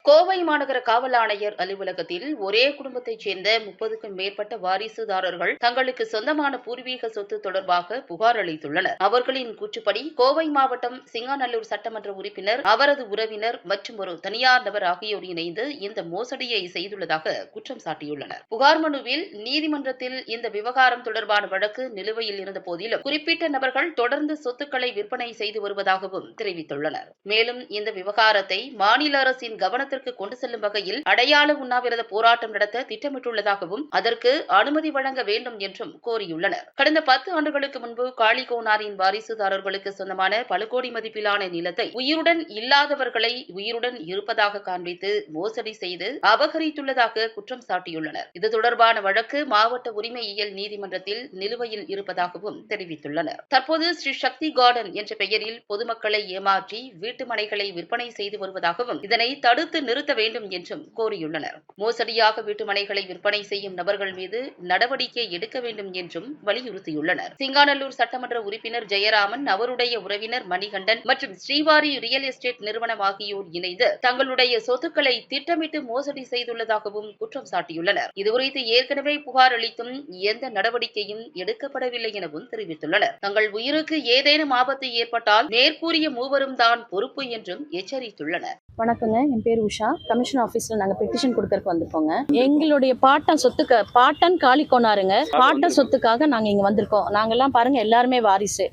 கோவை மாநகர காவல் ஆணையர் அலுவலகத்தில் ஒரே குடும்பத்தைச் சேர்ந்த 30க்கும் மேற்பட்ட வாரிசுதாரர்கள் தங்களுக்கு சொந்தமான பூர்வீக சொத்து தொடர்பாக புகார் அளித்துள்ளனர். அவர்களின் கூற்றுப்படி கோவை மாவட்டம் சிங்காநல்லூர் சட்டமன்ற உறுப்பினர், அவரது உறவினர் மற்றும் ஒரு தனியார் நபர் ஆகியோர் இணைந்து இந்த மோசடியை செய்துள்ளதாக குற்றம் சாட்டியுள்ளனர். புகார் மனுவில் நீதிமன்றத்தில் இந்த விவகாரம் தொடர்பான வழக்கு நிலுவையில் இருந்த போதிலும் குறிப்பிட்ட நபர்கள் தொடர்ந்து சொத்துக்களை விற்பனை செய்து வருவதாகவும் தெரிவித்துள்ளனர். மேலும் இந்த விவகாரத்தை மாநில அரசின் கவனத்திற்கு கொண்டு செல்லும் வகையில் அடையாள உண்ணாவிரத போராட்டம் நடத்த திட்டமிட்டுள்ளதாகவும் அதற்கு அனுமதி வழங்க வேண்டும் என்றும் கோரியுள்ளனர். கடந்த 10 ஆண்டுகளுக்கு முன்பு காளிகோனாரின் வாரிசுதாரர்களுக்கு சொந்தமான பல கோடி மதிப்பிலான நிலத்தை உயிருடன் இல்லாதவர்களை உயிருடன் இருப்பதாக காண்பித்து மோசடி செய்து அபகரித்துள்ளதாக குற்றம் சாட்டியுள்ளனர். இது தொடர்பான வழக்கு மாவட்ட உரிமையியல் நீதிமன்றத்தில் நிலுவையில் இருப்பதாகவும் தெரிவித்துள்ளனர். தற்போது ஸ்ரீ சக்தி கார்டன் என்ற பெயரில் பொதுமக்களை ஏமாற்றி வீட்டு மனைகளை விற்பனை செய்து வருவதாகவும் இதனை தடுத்து நிறுத்த வேண்டும் என்றும் கோரியுள்ளனர். மோசடியாக வீட்டு மனைகளை விற்பனை செய்யும் நபர்கள் மீது நடவடிக்கை எடுக்க வேண்டும் என்றும் வலியுறுத்தியுள்ளனர். சிங்காநல்லூர் சட்டமன்ற உறுப்பினர் ஜெயராமன், அவருடைய உறவினர் மணிகண்டன் மற்றும் ஸ்ரீவாரி ரியல் எஸ்டேட் நிறுவனம் ஆகியோர் இணைந்து தங்களுடைய சொத்துக்களை திட்டமிட்டு மோசடி செய்துள்ளதாகவும் குற்றம் சாட்டியுள்ளனர். இதுகுறித்து ஏற்கனவே புகார் அளித்தும் எந்த நடவடிக்கையும் எடுக்கப்படவில்லை எனவும் தெரிவித்துள்ளனர். தங்கள் உயிருக்கு ஏதேனும் ஆபத்து ஏற்பட்டால் மேற்கூறிய மூவரும் தான் பொறுப்பு என்றும் எச்சரித்துள்ளனர். வணக்கங்க, என் பேர் உஷா. கமிஷன் ஆஃபீஸில் நாங்கள் பெட்டிஷன் கொடுக்கறதுக்கு வந்திருக்கோங்க. எங்களுடைய பாட்டன் சொத்துக்கு, பாட்டன் காளிகோனாருங்க, பாட்டன் சொத்துக்காக நாங்கள் இங்கே வந்திருக்கோம். நாங்கள்லாம் பாருங்கள், எல்லாருமே வாரிசு.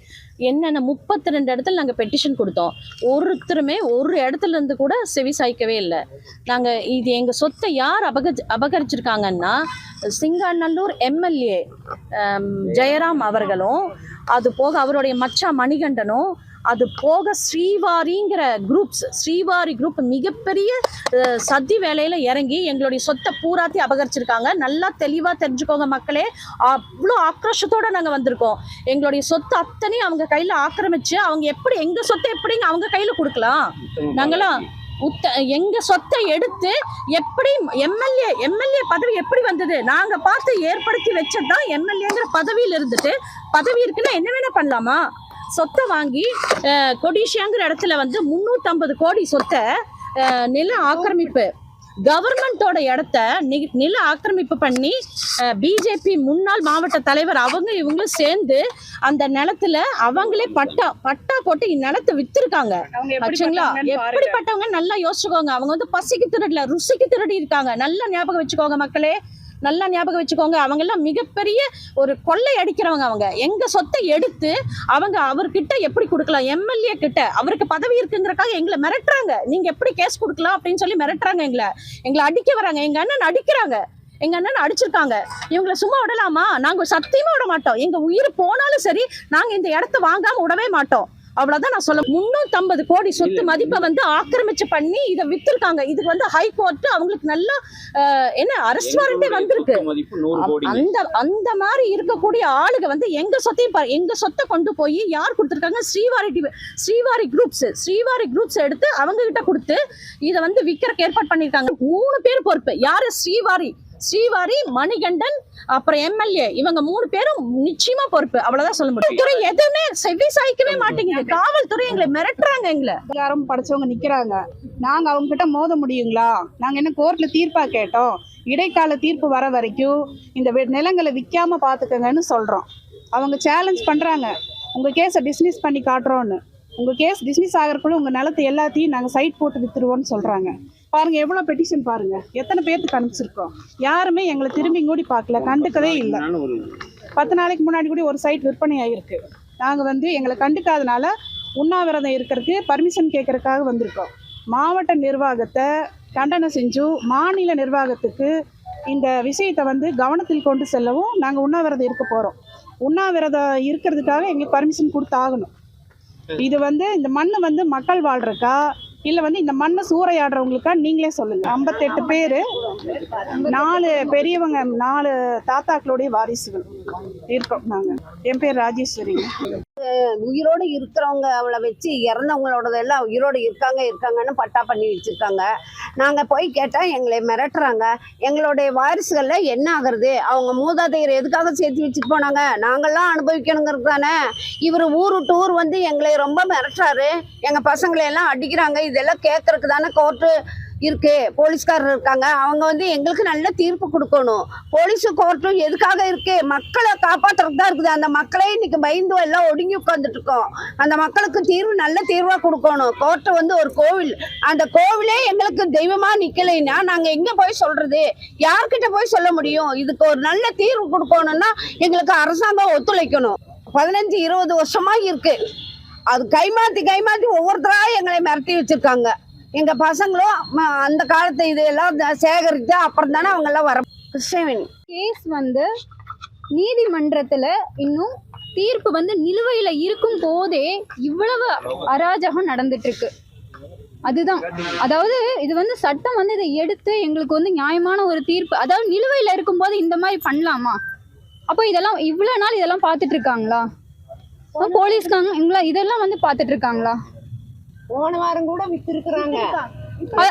என்னென்ன 32 இடத்துல நாங்கள் பெட்டிஷன் கொடுத்தோம். ஒருத்தருமே ஒரு இடத்துல இருந்து கூட செவி சாய்க்கவே இல்லை. நாங்கள் இது எங்கள் சொத்தை யார் அபகரிச்சிருக்காங்கன்னா சிங்காநல்லூர் எம்எல்ஏ ஜெயராம் அவர்களும், அது போக அவருடைய மச்சா மணிகண்டனும், அது போக ஸ்ரீவாரிங்கிற ஸ்ரீவாரி குரூப் மிகப்பெரிய சதி வேலையில் இறங்கி எங்களுடைய சொத்தை பூராத்தி அபகரிச்சிருக்காங்க. நல்லா தெளிவாக தெரிஞ்சுக்கோங்க மக்களே, அவ்வளோ ஆக்ரோஷத்தோடு நாங்கள் வந்திருக்கோம். எங்களுடைய சொத்து அத்தனையும் அவங்க கையில் ஆக்கிரமிச்சு அவங்க எப்படி எங்கள் சொத்தை எப்படிங்க அவங்க கையில் கொடுக்கலாம்? நாங்களாம் எங்க சொத்தை எடுத்து எப்படி எம்எல்ஏ பதவி எப்படி வந்தது? நாங்க பார்த்து ஏற்படுத்தி வச்சதுதான் எம்எல்ஏங்கிற பதவியில் இருந்துட்டு, பதவி இருக்குன்னா என்ன வேணா பண்ணலாமா? சொத்தை வாங்கி கொடிஷியாங்கிற இடத்துல வந்து 350 கோடி சொத்தை நில ஆக்கிரமிப்பு, கவர்மெண்டோட இடத்த நில ஆக்கிரமிப்பு பண்ணி பிஜேபி முன்னாள் மாவட்ட தலைவர் இவங்களும் சேர்ந்து அந்த நிலத்துல அவங்களே பட்டா போட்டு நிலத்தை வித்திருக்காங்க. ஆச்சுங்களா? எப்படிப்பட்டவங்க நல்லா யோசிச்சுக்கோங்க. அவங்க வந்து பசிக்கு திருடல, ருசிக்கு திருடி இருக்காங்க. நல்லா ஞாபகம் வச்சுக்கோங்க மக்களே, நல்லா ஞாபகம் வச்சுக்கோங்க. அவங்க எல்லாம் மிகப்பெரிய ஒரு கொள்ளை அடிக்கிறவங்க. அவங்க எங்க சொத்தை எடுத்து அவங்க அவர்கிட்ட எப்படி கொடுக்கலாம்? எம்எல்ஏ கிட்ட அவருக்கு பதவி இருக்குங்கிறக்காக எங்களை மிரட்டுறாங்க. நீங்க எப்படி கேஸ் கொடுக்கலாம் அப்படின்னு சொல்லி மிரட்டுறாங்க. எங்களை அடிக்க வராங்க. எங்க அண்ணன் அடிக்கிறாங்க, எங்க அண்ணன் அடிச்சிருக்காங்க. இவங்களை சும்மா விடலாமா? நாங்க சத்தியமா விட மாட்டோம். எங்க உயிர் போனாலும் சரி, நாங்க இந்த இடத்த வாங்காம விடவே மாட்டோம். அவ்வளவுதான் நான் சொல்ல. 350 கோடி சொத்து மதிப்பை வந்து ஆக்கிரமிச்சு பண்ணி இதை வித்திருக்காங்க. இதுக்கு வந்து ஹைகோர்ட் அவங்களுக்கு நல்ல அரெஸ்ட் வாரண்டே வந்திருக்கு. அந்த மாதிரி இருக்கக்கூடிய ஆளுங்க வந்து எங்க சொத்தை கொண்டு போய் யார் கொடுத்துருக்காங்க? ஸ்ரீவாரி குரூப்ஸ் எடுத்து அவங்க கிட்ட கொடுத்து இதை வந்து விற்கிறக்கு ஏற்பாடு பண்ணிருக்காங்க. 3 பேர் பொறுப்பு. யாரு? ஸ்ரீவாரி, மணிகண்டன், அப்புறம் எம்எல்ஏ, இவங்க 3 பேரும் நிச்சயமா பொறுப்பு. அவ்வளவுதான் சொல்ல முடியும். துறை எதுவுமே செவி சாய்க்கவே மாட்டேங்குது. காவல்துறை எங்களை மிரட்டுறாங்க. அதிகாரம் படைச்சவங்க நிக்கிறாங்க. நாங்க அவங்க கிட்ட மோத முடியுங்களா? நாங்க என்ன கோர்ட்ல தீர்ப்பா கேட்டோம்? இடைக்கால தீர்ப்பு வர வரைக்கும் இந்த நிலங்களை விற்காம பாத்துக்கங்கன்னு சொல்றோம். அவங்க சேலஞ்ச் பண்றாங்க, உங்க கேஸை டிஸ்மிஸ் பண்ணி காட்டுறோன்னு. உங்க கேஸ் டிஸ்மிஸ் ஆகிறக்குள்ள உங்க நிலத்தை எல்லாத்தையும் நாங்க சைட் போட்டு வித்துருவோம்னு சொல்றாங்க. பாருங்க, எவ்வளவு பெட்டிஷன் பாருங்க, எத்தனை பேருக்கு அனுப்பிச்சிருக்கோம். யாருமே எங்களை திரும்பி கூடி பார்க்கல, கண்டுக்கவே இல்லை. 10 நாளைக்கு முன்னாடி கூட ஒரு சைட் விற்பனை ஆகிருக்கு. நாங்கள் வந்து எங்களை கண்டுக்காதனால உண்ணாவிரதம் இருக்கிறதுக்கு பர்மிஷன் கேட்கறதுக்காக வந்திருக்கோம். மாவட்ட நிர்வாகத்தை கண்டனம் செஞ்சும் மாநில நிர்வாகத்துக்கு இந்த விஷயத்தை வந்து கவனத்தில் கொண்டு செல்லவும் நாங்கள் உண்ணாவிரதம் இருக்க போகிறோம். உண்ணாவிரதம் இருக்கிறதுக்காக எங்களுக்கு பர்மிஷன் கொடுத்தாகணும். இது வந்து இந்த மண் வந்து மக்கள் வாழ்றக்கா இல்லை வந்து இந்த மண்ணை சூறையாடுறவங்களுக்கா? நீங்களே சொல்லுங்க. 58 பேர், 4 பெரியவங்க, 4 தாத்தாக்களுடைய வாரிசுகள் இருக்கோம் நாங்கள். என் பேர் ராஜேஸ்வரிங்க. உயிரோடு இருக்கிறவங்க அவளை வச்சு இறந்தவங்களோடதெல்லாம் உயிரோடு இருக்காங்கன்னு பட்டா பண்ணி வச்சுருக்காங்க. நாங்கள் போய் கேட்டால் எங்களை மிரட்டுறாங்க. எங்களுடைய வாரிசுகளில் என்ன ஆகுறது? அவங்க மூதாதையர் எதுக்காக சேர்த்து வச்சுட்டு போனாங்க? நாங்கள்லாம் அனுபவிக்கணுங்கிறது தானே. இவர் ஊர் விட்டு ஊர் வந்து எங்களை ரொம்ப மிரட்டுறாரு. எங்கள் பசங்களையெல்லாம் அடிக்கிறாங்க. இதெல்லாம் கேட்கறதுக்கு தானே கோர்ட்டு இருக்கு, போலீஸ்காரர் இருக்காங்க, அவங்க வந்து எங்களுக்கு நல்ல தீர்ப்பு கொடுக்கணும். போலீஸு கோர்ட்டும் எதுக்காக இருக்கு? மக்களை காப்பாற்றுறதுக்கு தான் இருக்குது. அந்த மக்களே இன்னைக்கு பயந்து எல்லாம் ஒடுங்கி உட்காந்துட்டு இருக்கோம். அந்த மக்களுக்கு தீர்வு நல்ல தீர்வாக கொடுக்கணும். கோர்ட்டு வந்து ஒரு கோவில், அந்த கோவிலே எங்களுக்கு தெய்வமா நிக்கலைன்னா நாங்கள் எங்கே போய் சொல்றது? யார்கிட்ட போய் சொல்ல முடியும்? இதுக்கு ஒரு நல்ல தீர்வு கொடுக்கணும்னா எங்களுக்கு அரசாங்கம் ஒத்துழைக்கணும். 15-20 வருஷமா இருக்கு. அது கைமாத்தி ஒவ்வொருத்தரா எங்களை மிரட்டி வச்சிருக்காங்க. எங்க பசங்களும் அந்த காலத்து இதெல்லாம் சேகரித்து அப்புறம் தானே அவங்க எல்லாம் வர. கிருஷ்ணவேணி கேஸ் வந்து நீதிமன்றத்துல இன்னும் தீர்ப்பு வந்து நிலுவையில இருக்கும் போதே இவ்வளவு அராஜகம் நடந்துட்டு இருக்கு. அதுதான், அதாவது இது வந்து சட்டம் வந்து இதை எடுத்து எங்களுக்கு வந்து நியாயமான ஒரு தீர்ப்பு, அதாவது நிலுவையில இருக்கும் போது இந்த மாதிரி பண்ணலாமா? அப்போ இதெல்லாம் இவ்வளவு நாள் இதெல்லாம் பார்த்துட்டு இருக்காங்களா போலீஸ்காரங்க? இதெல்லாம் வந்து பார்த்துட்டு இருக்காங்களா? போன வாரம் கூட வித்திருக்கிறாங்க.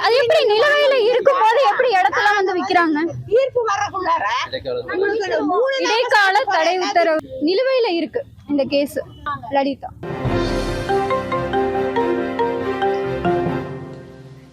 அது எப்படி நிலுவையில இருக்கும் போது எப்படி இடத்துல வந்து விக்கிறாங்க? தீர்ப்பு வரக்குள்ளார இடைக்கால தடை உத்தரவு நிலுவையில இருக்கு இந்த கேஸ். லலிதா.